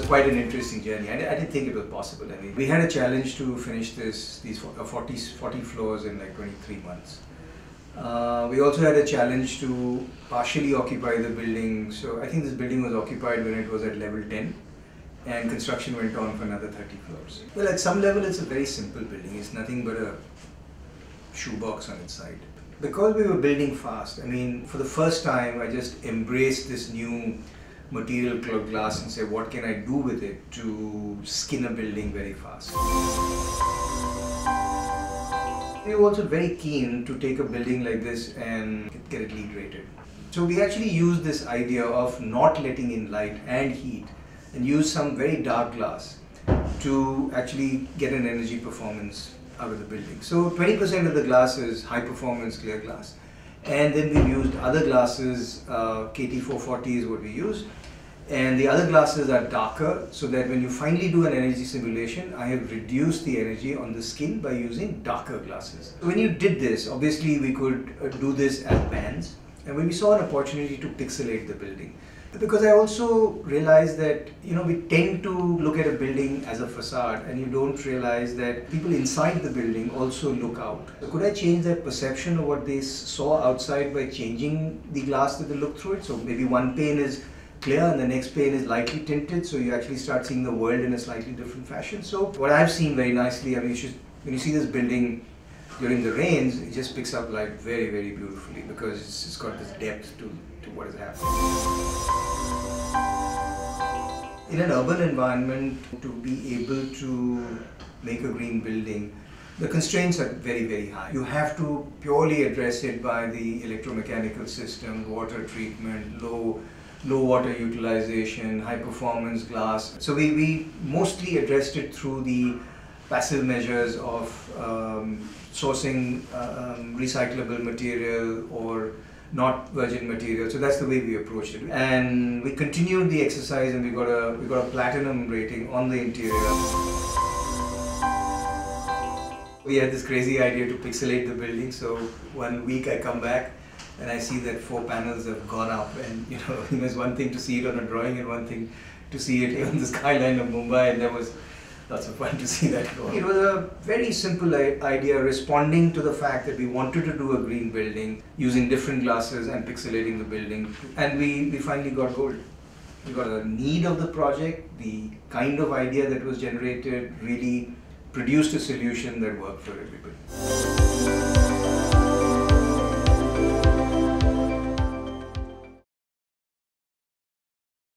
quite an interesting journey. I didn't think it was possible. I mean, we had a challenge to finish these 40 floors in like 23 months. We also had a challenge to partially occupy the building. So I think this building was occupied when it was at level 10, and construction went on for another 30 floors. Well, at some level it's a very simple building. It's nothing but a shoebox on its side. Because we were building fast, I mean, for the first time I just embraced this new material called glass and say, what can I do with it to skin a building very fast? We were also very keen to take a building like this and get it LEED rated. So we actually used this idea of not letting in light and heat and use some very dark glass to actually get an energy performance out of the building. So 20% of the glass is high performance clear glass, and then we used other glasses. KT440 is what we use, and the other glasses are darker, so that when you finally do an energy simulation, I have reduced the energy on the skin by using darker glasses. When you did this, obviously we could do this as bands, and when we saw an opportunity to pixelate the building, because I also realized that, you know, we tend to look at a building as a facade and you don't realize that people inside the building also look out. Could I change their perception of what they saw outside by changing the glass that they look through it? So maybe one pane is clear and the next pane is lightly tinted, so you actually start seeing the world in a slightly different fashion. So what I've seen very nicely, I mean, when you see this building during the rains, it just picks up light very, very beautifully, because it's got this depth to what is happening. In an urban environment, to be able to make a green building, the constraints are very, very high. You have to purely address it by the electromechanical system, water treatment, low water utilization, high performance glass. So we mostly addressed it through the passive measures of sourcing recyclable material or not virgin material. So that's the way we approached it, and we continued the exercise, and we got a platinum rating on the interior. We had this crazy idea to pixelate the building. So one week I come back and I see that 4 panels have gone up, and you know, there's one thing to see it on a drawing and one thing to see it on the skyline of Mumbai, and there was lots of fun to see that go. It was a very simple idea, responding to the fact that we wanted to do a green building using different glasses and pixelating the building, and we finally got gold. We got a need of the project, the kind of idea that was generated really produced a solution that worked for everybody.